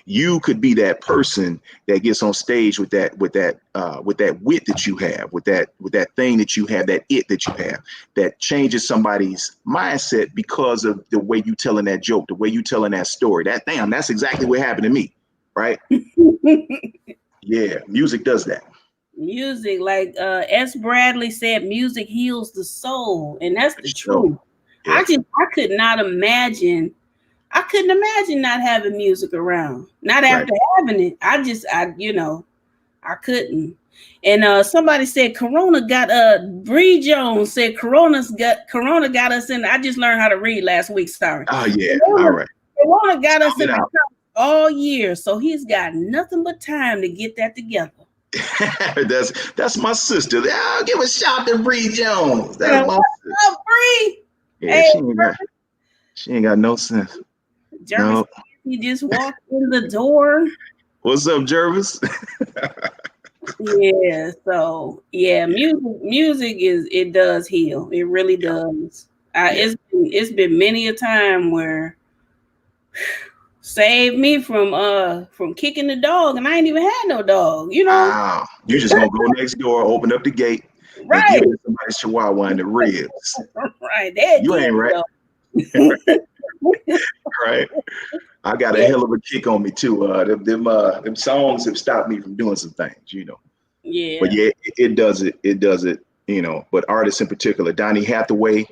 You could be that person that gets on stage with that wit that you have, with that thing that you have, that it that you have, that changes somebody's mindset because of the way you telling that joke, the way you telling that story. That's exactly what happened to me, right? Yeah, music does that. Music, like S. Bradley said, music heals the soul, and that's the Sure. truth. Yeah. I could not imagine. I couldn't imagine not having music around, not after having it. I couldn't. And somebody said Corona got Bree Jones said Corona got us in. I just learned how to read last week. Sorry. Oh yeah. Corona, All right. Corona got us in Out. all year, so he's got nothing but time to get that together. that's my sister. I'll give a shout to Bree Jones. That's my sister. What's up, Bree? Yeah, Hey, she ain't got no sense. Jervis, No. he just walked in the door. What's up, Jervis? Yeah, so yeah, music it does heal. It really does. It's been many a time where saved me from kicking the dog, and I ain't even had no dog, Wow. You just gonna go next door, open up the gate, right? and give it to somebody's chihuahua in the ribs. Right there, You ain't right. Right. I got a hell of a kick on me too. Them songs have stopped me from doing some things, Yeah. But yeah, it does it. It does it, But artists in particular, Donny Hathaway,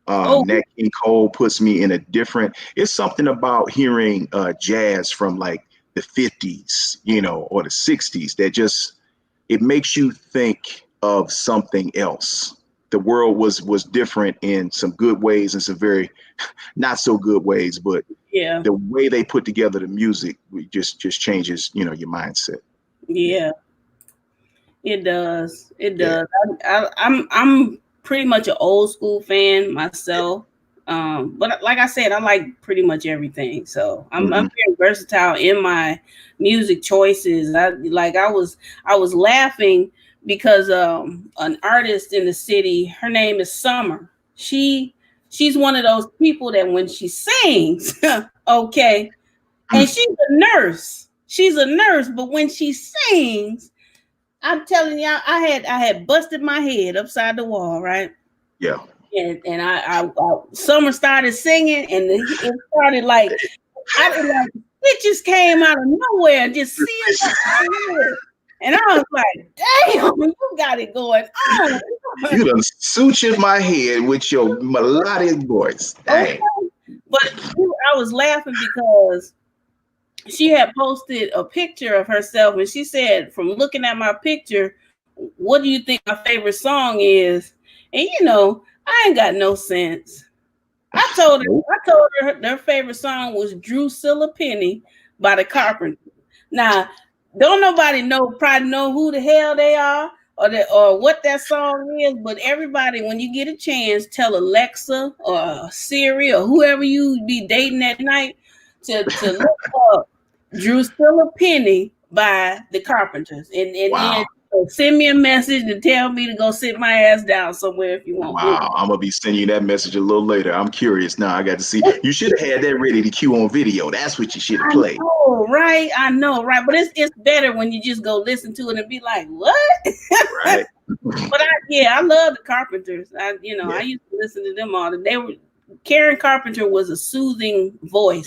Nat King Cole puts me in a different. It's something about hearing jazz from like the 50s, or the 60s that just it makes you think of something else. The world was different in some good ways and some very not so good ways, but yeah, the way they put together the music just changes, your mindset. Yeah. It does. It does. I'm pretty much an old school fan myself. But like I said, I like pretty much everything. So I'm very versatile in my music choices. I was laughing because an artist in the city, her name is Summer. She she's one of those people that when she sings, okay, and she's a nurse. She's a nurse, but when she sings, I'm telling y'all, I had busted my head upside the wall, right? Yeah. And I Summer started singing, and it started like stitches came out of nowhere and just sealed up my head. And I was like, damn, you got it going on. You done sutured my head with your melodic voice. Dang. Okay. But I was laughing because she had posted a picture of herself, and she said, from looking at my picture, what do you think my favorite song is? And I ain't got no sense. I told her their favorite song was Drusilla Penny by the Carpenters. Now, don't nobody probably know who the hell they are or what that song is, but everybody, when you get a chance, tell Alexa or Siri or whoever you be dating that night to look up Drusilla Penny by the Carpenters. And Wow. then send me a message to tell me to go sit my ass down somewhere if you want. Wow. I'm gonna be sending you that message a little later. I'm curious now. I got to see. You should have had that ready to cue on video. That's what you should have played. I know, right? But it's better when you just go listen to it and be like, what? Right. But I love the Carpenters. I used to listen to them all. Karen Carpenter was a soothing voice.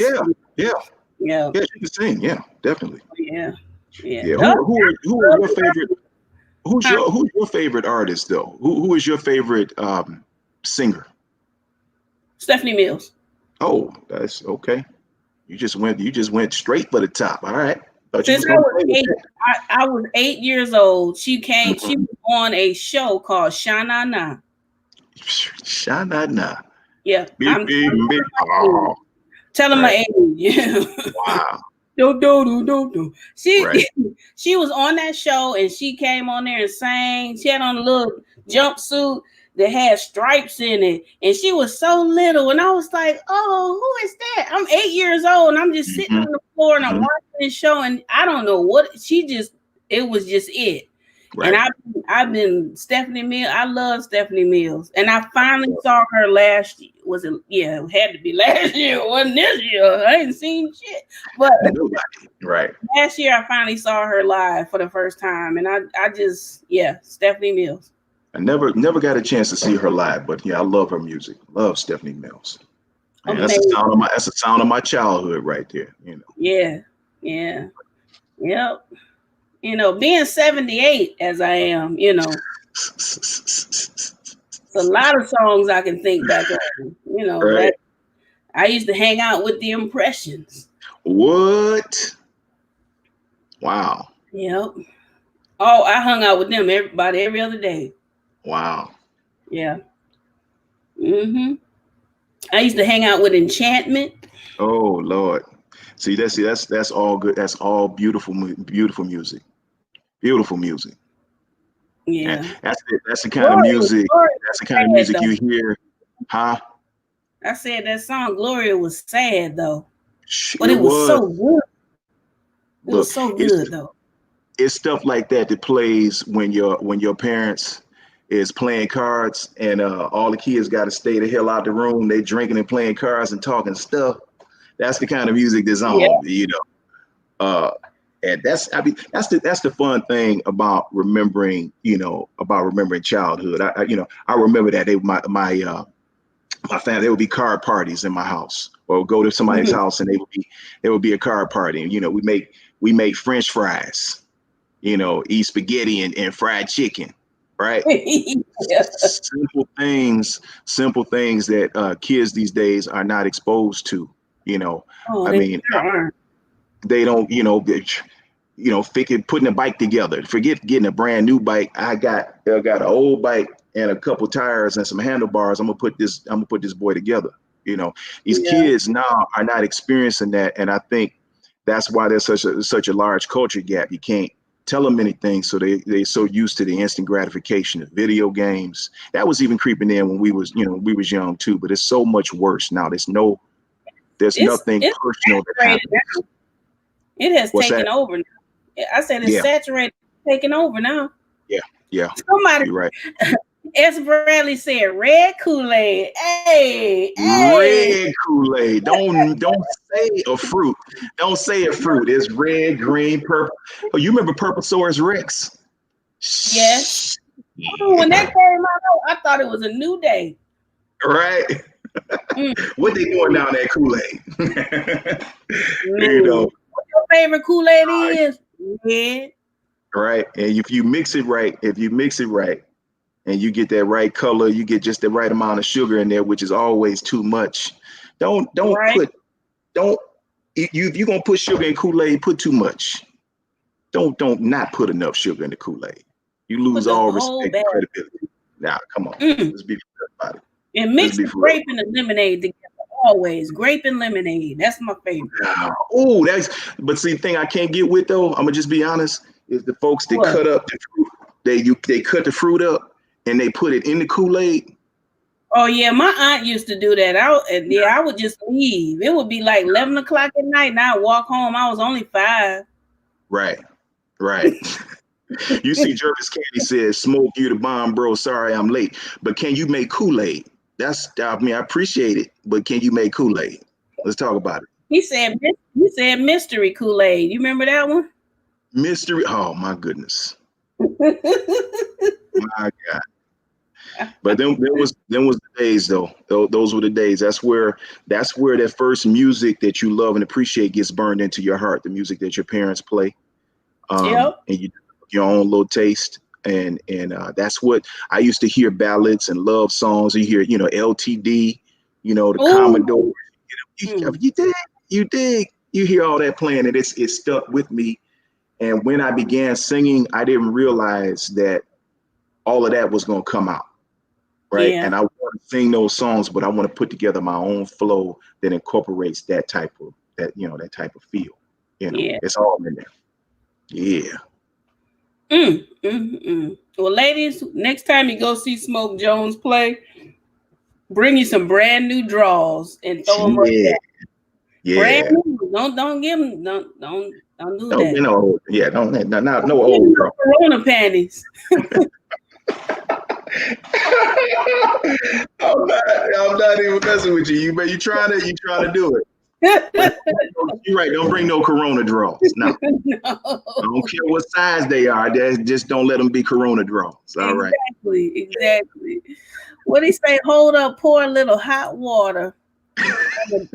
Yeah. Yeah, she can sing. Yeah, definitely. Yeah. Who are your favorite? Who's your favorite artist though? Who is your favorite singer? Stephanie Mills. Oh, that's okay. You just went straight for the top. All right. Since I was 8 years old, she came. She was on a show called Sha-Na Na. Sha-Na-Na. Yeah. Oh. Tell them my age. Yeah. Wow. Do. She was on that show, and she came on there and sang. She had on a little jumpsuit that had stripes in it, and she was so little, and I was like, oh, who is that? I'm 8 years old, and I'm just sitting on the floor, and I'm watching this show, and I don't know what it was just it. Right. And I've been Stephanie Mills. I love Stephanie Mills, and I finally saw her last year. Was it? Yeah, it had to be last year. It wasn't this year. I ain't seen shit. But right. Last year, I finally saw her live for the first time, and I just Stephanie Mills. I never got a chance to see her live, but yeah, I love her music. Love Stephanie Mills. Man, that's the sound of my childhood right there. Yeah. Yep. Being 78 as I am, it's a lot of songs I can think back on. Right. I used to hang out with the Impressions. What? Wow. Yep. Oh, I hung out with them every other day. Wow. Yeah. I used to hang out with Enchantment. Oh Lord. See, that's all good. That's all beautiful music. Beautiful music. Yeah. And that's the kind of music. That's the kind of music you hear, huh? I said that song Gloria was sad though, but it was so good. It was so good though. It's stuff like that plays when your parents is playing cards and all the kids got to stay the hell out the room. They drinking and playing cards and talking stuff. That's the kind of music that's on, and that's the fun thing about remembering, childhood. I remember that my family, there would be card parties in my house, or go to somebody's house and there would be a card party. And, we make French fries, eat spaghetti and fried chicken, right? Simple things that kids these days are not exposed to. They don't, putting a bike together. Forget getting a brand new bike. I got an old bike and a couple tires and some handlebars. I'm gonna put this boy together. These kids now are not experiencing that, and I think that's why there's such a large culture gap. You can't tell them anything, so they're so used to the instant gratification of video games. That was even creeping in when we was young too, but it's so much worse now. There's nothing personal that happens. It has taken over now. I said it's saturated, taking over now. Yeah. Somebody, you're right. S. Bradley said red Kool-Aid. Hey, Red Kool-Aid. Don't say a fruit. Don't say a fruit. It's red, green, purple. Oh, you remember Purplesaurus Rex? Yes. Oh, when that came out, I thought it was a new day. Right. What they doing down that Kool-Aid? You know. What your favorite Kool-Aid is? Red. Right. And if you mix it right, and you get that right color, you get just the right amount of sugar in there, which is always too much. Don't if you're gonna put sugar in Kool-Aid, put too much. Don't not put enough sugar in the Kool-Aid. You lose all respect and credibility. Nah, come on. Let's be real about it. And mix the grape and the lemonade together. Always grape and lemonade. That's my favorite. Oh, but see, the thing I can't get with though, I'm gonna just be honest, is the folks that cut up the fruit. They cut the fruit up and they put it in the Kool-Aid. Oh yeah, my aunt used to do that. I would just leave. It would be like 11 o'clock at night, and I'd walk home. I was only 5. Right. You see, Jervis Candy says, "Smoke you the bomb, bro. Sorry, I'm late. But can you make Kool-Aid?" I appreciate it, but can you make Kool-Aid? Let's talk about it. He said mystery Kool-Aid. You remember that one? Mystery. Oh my goodness. My God. But then was the days though. Those were the days. That's where that first music that you love and appreciate gets burned into your heart. The music that your parents play. And you develop your own little taste. And that's what I used to hear, ballads and love songs. You hear, LTD, the Commodore. You dig. You hear all that playing, and it stuck with me. And when I began singing, I didn't realize that all of that was going to come out, right? Yeah. And I want to sing those songs, but I want to put together my own flow that incorporates that type of feel. It's all in there. Yeah. Well, ladies, next time you go see Smoke Jones play, bring you some brand new draws and throw them up there. Yeah. Brand new. Don't give them. Don't do that. No old draw. Corona panties. I'm not even messing with you. You trying to do it. You're right. Don't bring no Corona draws. No. I don't care what size they are. Just don't let them be Corona draws. All right. Exactly. What do you say? Hold up, pour a little hot water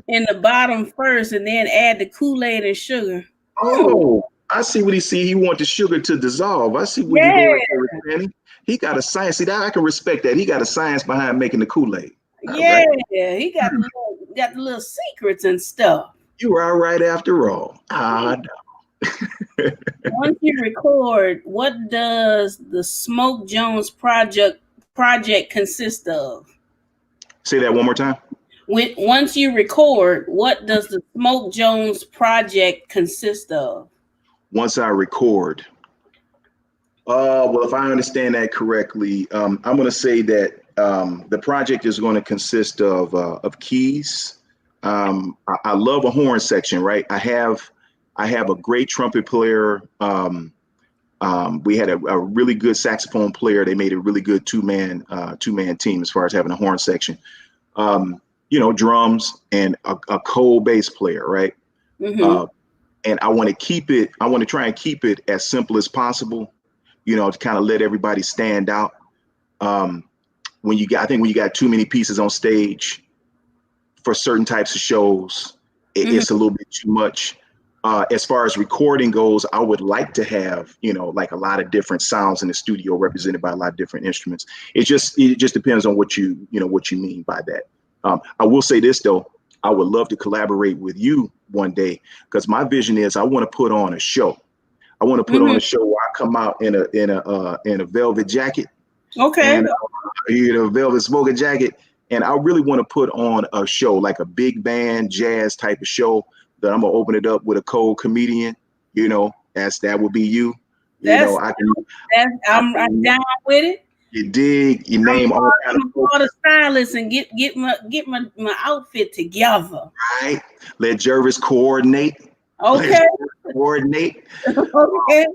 in the bottom first, and then add the Kool-Aid and sugar. Oh, I see what he see. He want the sugar to dissolve. I see what he doing right there, Danny. He got a science. See, that I can respect that. He got a science behind making the Kool-Aid. Yeah, right. He got the little secrets and stuff. You are right after all. No. Once you record, what does the Smoke Jones project consist of? Say that one more time. Once you record, what does the Smoke Jones project consist of? Once I record. Well, if I understand that correctly, I'm going to say that the project is going to consist of keys. I love a horn section, right? I have a great trumpet player. We had a really good saxophone player. They made a really good two-man team as far as having a horn section. Drums and a co-bass player, right? Mm-hmm. And I want to try and keep it as simple as possible, to kind of let everybody stand out. When you got too many pieces on stage for certain types of shows, it's a little bit too much. As far as recording goes, I would like to have, like a lot of different sounds in the studio represented by a lot of different instruments. It just depends on what you mean by that. I will say this though, I would love to collaborate with you one day, because my vision is I want to put on a show. I want to put on a show where I come out in a velvet jacket. Okay. And, velvet smoking jacket. And I really want to put on a show, like a big band jazz type of show, that I'm going to open it up with a cold comedian, that would be you. I'm down with it. You dig, you name all kind of all the stylists and get my outfit together. Right. Let Jervis coordinate. Okay. Coordinate. Okay.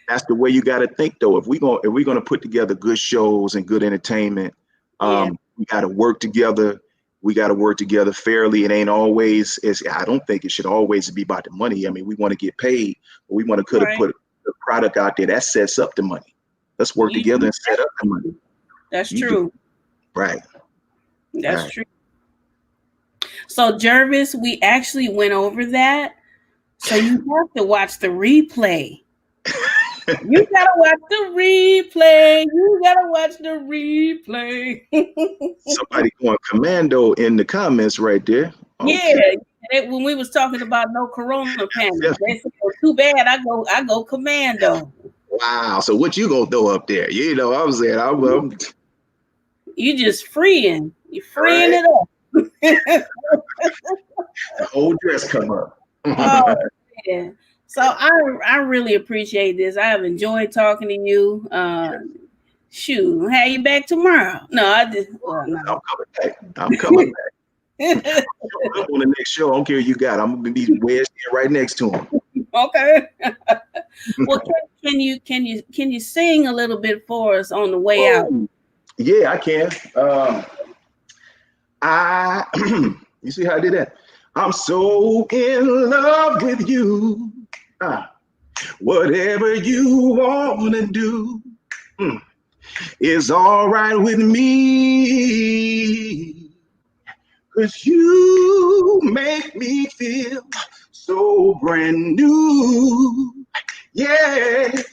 That's the way you got to think, though. If we're gonna put together good shows and good entertainment, we got to work together. We got to work together fairly. It ain't always. I don't think it should always be about the money. I mean, we want to get paid, but we want to could have put the product out there that sets up the money. Let's work together and set up the money. That's true. Right. That's true. So Jervis, we actually went over that. So you have to watch the replay. You gotta watch the replay. You gotta watch the replay. Somebody going commando in the comments right there. Okay. Yeah, when we was talking about no corona pandemic, they said, well, too bad I go commando. Wow. So what you gonna throw up there? You know, I'm saying I'm you just freeing. You freeing it up. The whole dress come up. Oh, yeah. So I really appreciate this. I have enjoyed talking to you. Shoot, I'll have you back tomorrow. No, I just no. I'm coming back. I'm on the next show. I don't care what you got. I'm gonna be wedged in right next to him. Okay. Well, can you sing a little bit for us on the way out? Yeah, I can. You see how I did that? I'm so in love with you. Whatever you want to do is all right with me. 'Cause you make me feel so brand new. Yeah.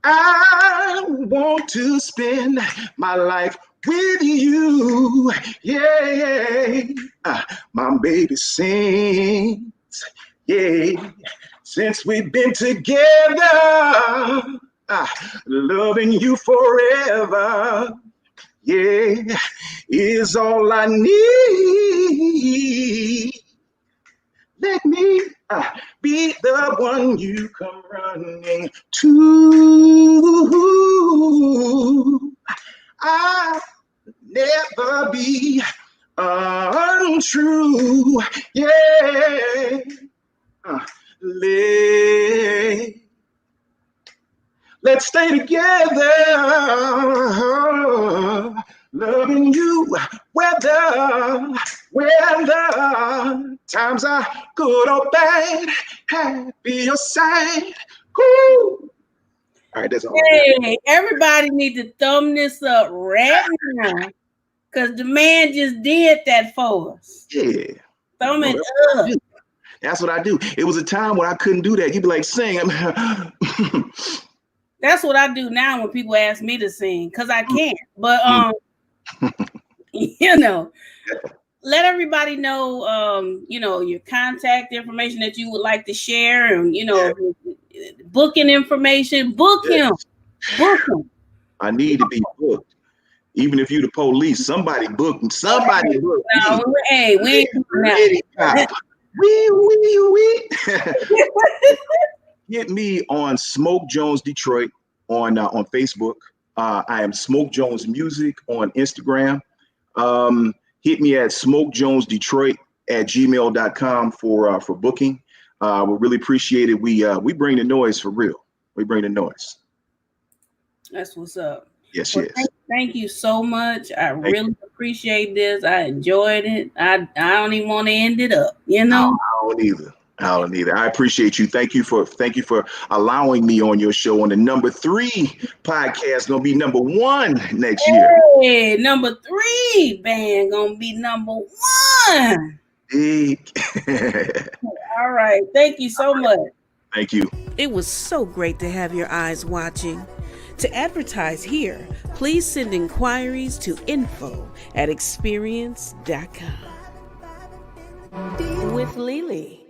I want to spend my life with you. Yeah. My baby sings. Yeah. Since we've been together, loving you forever, yeah, is all I need. Let me be the one you come running to. I'll never be untrue, yeah. Let's stay together, loving you, whether times are good or bad, happy or sad. Woo. All right, that's all. Hey, everybody need to thumb this up right now, because the man just did that for us. Yeah. Thumb it up. That's what I do. It was a time when I couldn't do that. You'd be like, sing. That's what I do now when people ask me to sing, because I can't. But you know, let everybody know, your contact information that you would like to share, and booking information. Book him. I need to be booked. Even if you the police, somebody book him. Somebody book me. No, hey, we ain't ready, we. Hit me on Smoke Jones Detroit on Facebook. I am Smoke Jones Music on Instagram. Hit me at smokejonesdetroit@gmail.com for booking. We really appreciate it. We bring the noise for real. We bring the noise. That's what's up. Yes, well, yes. Thank you so much. I really appreciate this. I enjoyed it. I don't even want to end it up, No, I don't either. I appreciate you. Thank you for allowing me on your show on the number 3 podcast. Gonna be number 1 next year. Hey, number 3 band gonna be number 1. All right. Thank you so much. Thank you. It was so great to have your eyes watching. To advertise here, please send inquiries to info@experience.com. With Lele.